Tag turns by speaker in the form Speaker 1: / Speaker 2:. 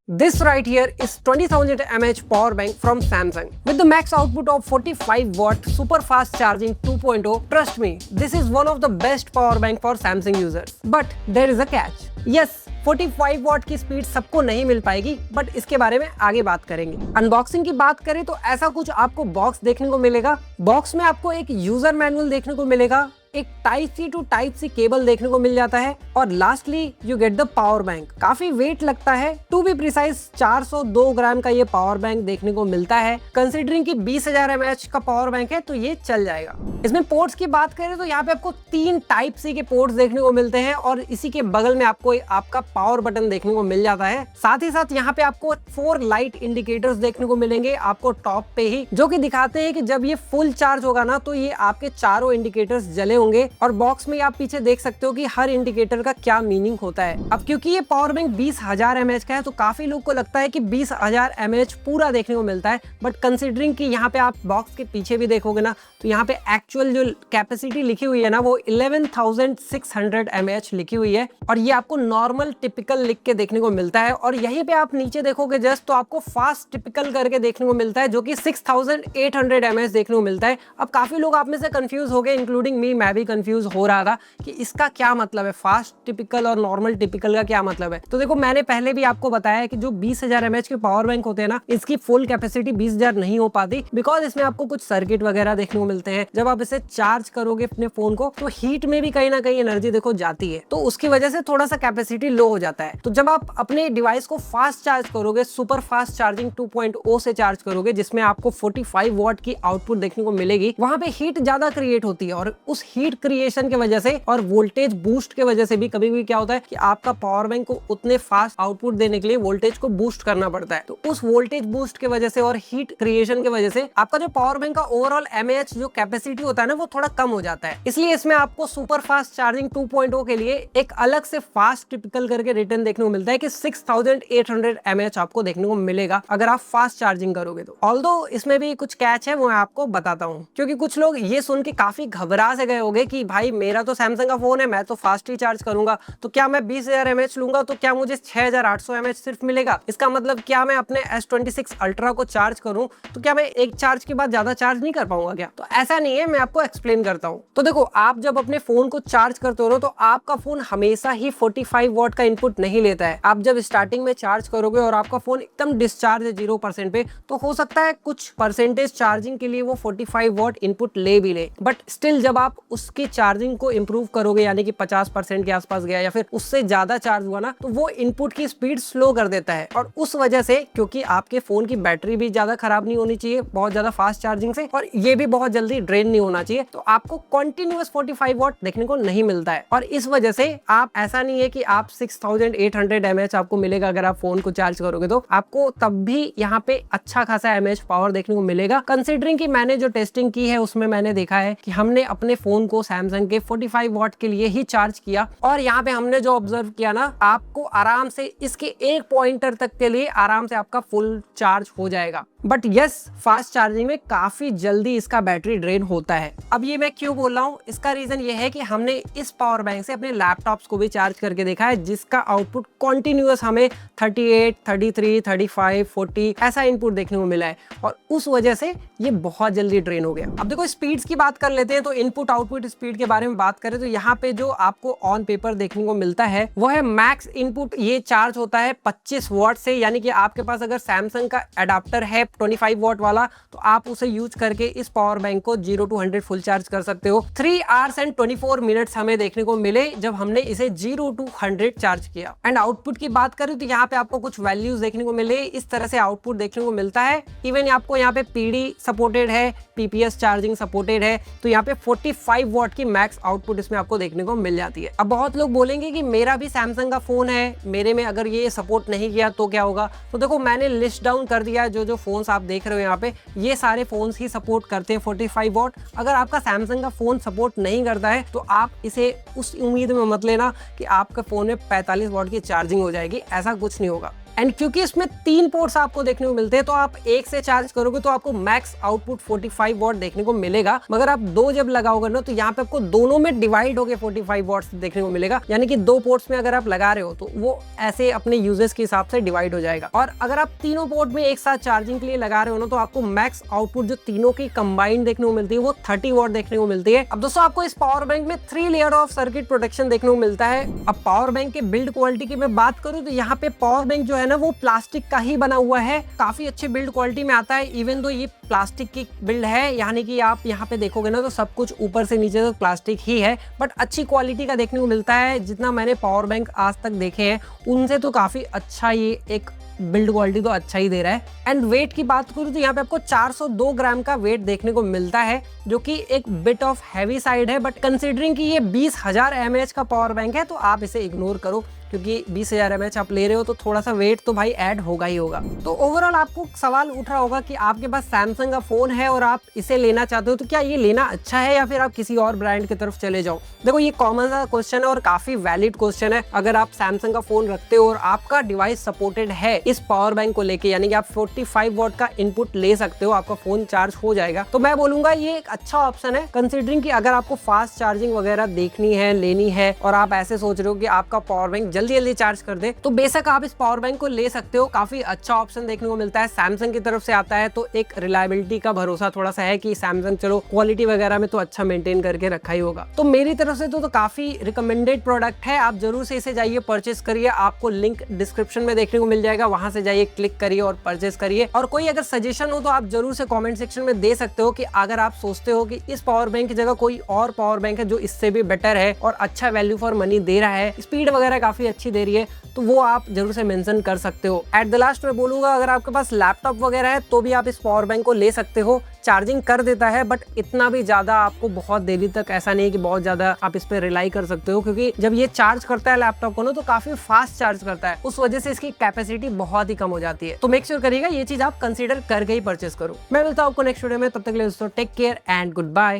Speaker 1: This right here is 20,000 mAh power bank from Samsung with the max output of 45 watt super fast charging 2.0. Trust me, this is one of the best power bank for Samsung users. But there is a catch. Yes, 45 watt की speed सबको नहीं मिल पाएगी, but इसके बारे में आगे बात करेंगे। अनबॉक्सिंग की बात करें तो ऐसा कुछ आपको बॉक्स देखने को मिलेगा। बॉक्स में आपको एक यूजर मैनुअल देखने को मिलेगा, एक type C to type C cable देखने को मिल जाता है और lastly you get the power bank. काफी वेट लगता है, टू बी प्रिसाइज 402 ग्राम का ये पावर बैंक देखने को मिलता है। कंसीडरिंग कि 20,000 mAh का पावर बैंक है तो ये चल जाएगा। इसमें पोर्ट्स की बात करें तो यहाँ पे आपको 3 टाइप सी के पोर्ट्स देखने को मिलते हैं और इसी के बगल में आपको आपका पावर बटन देखने को मिल जाता है। साथ ही साथ यहाँ पे आपको 4 लाइट इंडिकेटर्स देखने को मिलेंगे आपको टॉप पे ही, जो कि दिखाते हैं कि जब ये फुल चार्ज होगा ना तो ये आपके चारों इंडिकेटर्स जले होंगे। और बॉक्स में आप पीछे देख सकते हो कि हर इंडिकेटर का क्या मीनिंग होता है। अब क्योंकि ये पावर बैंक 20,000 mAh का है तो काफी लोग को लगता है कि 20,000 mAh पूरा देखने को मिलता है, बट कंसीडरिंग कि यहाँ पे आप बॉक्स के पीछे भी देखोगे ना तो यहाँ पे एक्चुअल जो कैपेसिटी लिखी हुई है ना वो 11,600 mAh लिखी हुई है और ये आपको नॉर्मल टिपिकल लिख के देखने को मिलता है। और यहीं पे आप नीचे देखोगे जस्ट तो आपको फास्ट टिपिकल करके देखने को मिलता है जो कि 6,800 mAh देखने को मिलता है। अब काफी लोग आप में से कंफ्यूज हो गए, इंक्लूडिंग मी, मैं भी कंफ्यूज हो रहा था कि इसका क्या मतलब है, फास्ट टिपिकल और नॉर्मल टिपिकल का क्या मतलब है। तो देखो मैंने पहले भी आपको बताया है कि जो 20,000 mAh के पावर बैंक होते हैं ना, इसकी फुल कैपेसिटी 20,000 नहीं हो पाती, बिकॉज इसमें आपको कुछ सर्किट वगैरह देखने को मिलते हैं। जब आप इसे चार्ज करोगे अपने फोन को तो हीट में भी कहीं ना कहीं एनर्जी देखो जाती है, तो उसकी वजह से थोड़ा सा कैपेसिटी लो हो जाता है। तो जब आप अपने डिवाइस को फास्ट चार्ज करोगे, सुपर फास्ट चार्जिंग 2.0 से चार्ज करोगे जिसमें आपको 45 वॉट की आउटपुट देखने को मिलेगी, वहां पे हीट ज्यादा क्रिएट होती है और उस हीट क्रिएशन की वजह से और वोल्टेज बूस्ट की वजह से भी कभी भी क्या होता है कि आपका पावर बैंक को उतने फास्ट आउटपुट देने के लिए वोल्टेज को बूस्ट करना पड़ता है। तो उस वोल्टेज बूस्ट की वजह से और हीट क्रिएशन की वजह से आपका जो पावर बैंक का ओवरऑल mAh जो कैपेसिटी होता है ना वो थोड़ा कम हो जाता है। इसलिए इसमें आपको सुपर फास्ट चार्जिंग 2.0 के लिए एक अलग से फास्ट टिपिकल करके रिटर्न देखने को मिलता है कि 6,800 mAh आपको देखने को मिलेगा अगर आप फास्ट चार्जिंग करोगे तो। ऑल्दो इसमें भी कुछ कैच है वो मैं आपको बताता हूँ, क्योंकि कुछ लोग ये सुन के काफी घबरा से गए होंगे कि भाई मेरा तो सैमसंग का फोन है, मैं तो फास्ट ही चार्ज करूंगा, तो क्या मैं 20,000 mAh लूंगा तो क्या मुझे 6,800 mAh सिर्फ मिलेगा? इसका मतलब क्या मैं अपने S26 Ultra को चार्ज करूं तो क्या मैं एक चार्ज के बाद ज्यादा चार्ज नहीं कर पाऊंगा क्या? तो ऐसा नहीं है, मैं आपको एक्सप्लेन करता हूं। तो देखो, आप जब अपने फोन को चार्ज करते हो तो आपका फोन हमेशा ही 45 वॉट का इनपुट नहीं लेता है। आप जब स्टार्टिंग में चार्ज करोगे और आपका फोन एकदम डिस्चार्ज है 0% पे, तो हो सकता है कुछ परसेंटेज चार्जिंग के लिए वो 45 वॉट इनपुट ले भी ले, बट स्टिल जब आप उसकी चार्जिंग को इंप्रूव करोगे यानी कि 50% के आसपास गया या फिर उससे ज्यादा चार्ज हुआ ना तो वो इनपुट की स्पीड स्लो कर देता है। और उस वजह से, क्योंकि आपके फोन की बैटरी भी ज्यादा खराब नहीं होनी चाहिए बहुत ज्यादा फास्ट चार्जिंग से, और ये भी बहुत जल्दी ड्रेन नहीं होना चाहिए, तो आपको कंटिन्यूअस 45 वॉट देखने को नहीं मिलता है। और इस वजह से आप, ऐसा नहीं है कि आप 6,800 mAh आपको मिलेगा अगर आप फोन को चार्ज करोगे, तो आपको तब भी यहाँ पे अच्छा खासा mAh पावर देखने को मिलेगा। कंसिडरिंग कि मैंने जो टेस्टिंग की है उसमें मैंने देखा है कि हमने अपने फोन को सैमसंग के 45 वॉट के लिए ही चार्ज किया और यहाँ पे हमने जो ऑब्जर्व किया ना, आपको आराम से इसके एक पॉइंटर तक के लिए आराम से आपका फुल चार्ज हो जाएगा। बट यस, फास्ट चार्जिंग में काफी जल्दी इसका बैटरी ड्रेन होता है। अब ये मैं क्यों बोल रहा हूँ, इसका रीजन ये है कि हमने इस पावर बैंक से अपने लैपटॉप्स को भी चार्ज करके देखा है जिसका आउटपुट कॉन्टिन्यूअस हमें 38, 33, 35, 40 ऐसा इनपुट देखने को मिला है और उस वजह से ये बहुत जल्दी ड्रेन हो गया। अब देखो स्पीड्स की बात कर लेते हैं, तो इनपुट आउटपुट स्पीड के बारे में बात करें तो यहाँ पे जो आपको ऑन पेपर देखने को मिलता है वो है मैक्स इनपुट। ये चार्ज होता है 25 वॉट से, यानी कि आपके पास अगर सैमसंग का एडाप्टर है 25 वॉट वाला तो आप उसे यूज करके इस पावर बैंक को 0 to 100 फुल चार्ज कर सकते हो। 3 hours and 24 minutes हमें देखने को मिले जब हमने इसे 0 to 100 चार्ज किया। एंड आउटपुट की बात करें तो यहाँ पे आपको कुछ वैल्यूज देखने को मिले, इस तरह से आउटपुट देखने को मिलता है। इवन आपको यहाँ पे PD सपोर्टेड है, PPS चार्जिंग सपोर्टेड है, तो यहाँ पे 45 वॉट की मैक्स आउटपुट इसमें आपको देखने को मिल जाती है। अब बहुत लोग बोलेंगे कि मेरा भी सैमसंग का फोन है, मेरे में अगर ये सपोर्ट नहीं किया तो क्या होगा? तो देखो मैंने लिस्ट डाउन कर दिया है जो फोन्स आप देख रहे हो यहाँ पे, ये सारे फोन्स ही सपोर्ट करते हैं 45 वॉट। अगर आपका सैमसंग का फोन सपोर्ट नहीं करता है तो आप इसे उस उम्मीद में मत लेना कि आपके फोन में 45 वॉट की चार्जिंग हो जाएगी, ऐसा कुछ नहीं होगा। एंड क्योंकि इसमें 3 पोर्ट्स आपको देखने को मिलते हैं, तो आप एक से चार्ज करोगे तो आपको मैक्स आउटपुट 45 वॉट देखने को मिलेगा। मगर आप 2 जब लगाओगे ना, तो यहाँ पे आपको दोनों में डिवाइड होकर 45 वॉट्स देखने को मिलेगा, यानी कि 2 पोर्ट्स में अगर आप लगा रहे हो तो वो ऐसे अपने यूजेस के हिसाब से डिवाइड हो जाएगा। और अगर आप तीनों पोर्ट में एक साथ चार्जिंग के लिए लगा रहे हो ना, तो आपको मैक्स आउटपुट जो तीनों की कंबाइंड देखने को मिलती है वो 30 वॉट देखने को मिलती है। अब दोस्तों आपको इस पावर बैंक में 3 लेयर ऑफ सर्किट प्रोटेक्शन देखने को मिलता है। अब पावर बैंक के बिल्ड क्वालिटी की मैं बात करूं तो यहाँ पे पावर बैंक जो है ना वो प्लास्टिक का ही बना हुआ है, काफी अच्छे बिल्ड क्वालिटी में आता है। इवन तो ये प्लास्टिक की बिल्ड है, यानी कि आप यहाँ पे देखोगे ना तो सब कुछ ऊपर से नीचे तक प्लास्टिक ही है, बट अच्छी क्वालिटी का देखने को मिलता है। जितना मैंने पावर बैंक आज तक देखे हैं उनसे तो काफी अच्छा ये एक बिल्ड क्वालिटी तो अच्छा ही दे रहा है। एंड वेट की बात करूं तो यहाँ पे आपको 402 ग्राम का वेट देखने को मिलता है, जो कि एक बिट ऑफ हैवी साइड है, बट कंसीडरिंग कि ये 20,000 mAh का पावर बैंक है तो आप इसे इग्नोर करो, क्योंकि 20,000 mAh आप ले रहे हो तो थोड़ा सा वेट तो भाई ऐड होगा ही होगा। तो ओवरऑल आपको सवाल उठ रहा होगा कि आपके पास सैमसंग का फोन है और आप इसे लेना चाहते हो, तो क्या ये लेना अच्छा है या फिर आप किसी और ब्रांड की तरफ चले जाओ। देखो ये कॉमन सा क्वेश्चन है और काफी वैलिड क्वेश्चन है। अगर आप सैमसंग का फोन रखते हो और आपका डिवाइस सपोर्टेड है इस पावर बैंक को लेके, यानी कि आप 45 वॉट का इनपुट ले सकते हो, आपका फोन चार्ज हो जाएगा, तो मैं बोलूंगा ये एक अच्छा ऑप्शन है। कंसिडरिंग कि अगर आपको फास्ट चार्जिंग वगैरह देखनी है, लेनी है और आप ऐसे सोच रहे हो कि आपका पावर बैंक जल्दी जल्दी चार्ज कर दे, तो बेशक आप इस पावर बैंक को ले सकते हो। काफी अच्छा ऑप्शन देखने को मिलता है, सैमसंग की तरफ से आता है, तो एक रिलायबिलिटी का भरोसा थोड़ा सा है कि सैमसंग चलो क्वालिटी वगैरह में तो अच्छा मेंटेन करके रखा ही होगा। तो मेरी तरफ से तो काफी रिकमेंडेड प्रोडक्ट है, आप जरूर से इसे जाइए परचेस करिए। आपको लिंक डिस्क्रिप्शन में देखने को मिल जाएगा, वहां से जाइए क्लिक करिए और परचेस करिए। और कोई अगर सजेशन हो तो आप जरूर से कमेंट सेक्शन में दे सकते हो कि अगर आप सोचते हो कि इस पावर बैंक की जगह कोई और पावर बैंक है जो इससे भी बेटर है और अच्छा वैल्यू फॉर मनी दे रहा है, स्पीड वगैरह काफी अच्छी दे रही है, तो वो आप जरूर से मेंशन कर सकते हो। एट द लास्ट में बोलूंगा अगर आपके पास लैपटॉप वगैरह है तो भी आप इस पावर बैंक को ले सकते हो। चार्जिंग कर देता है, बट इतना भी ज्यादा आपको बहुत देरी तक ऐसा नहीं है कि बहुत ज्यादा आप इस पे रिलाई कर सकते हो, क्योंकि जब ये चार्ज करता है लैपटॉप को ना तो काफी फास्ट चार्ज करता है, उस वजह से इसकी कैपेसिटी बहुत ही कम हो जाती है। तो मेक श्योर करिएगा ये चीज आप कंसीडर करके ही परचेस करो। मैं मिलता हूं आपको नेक्स्ट वीडियो में, तब तक के लिए दोस्तों take care and good bye.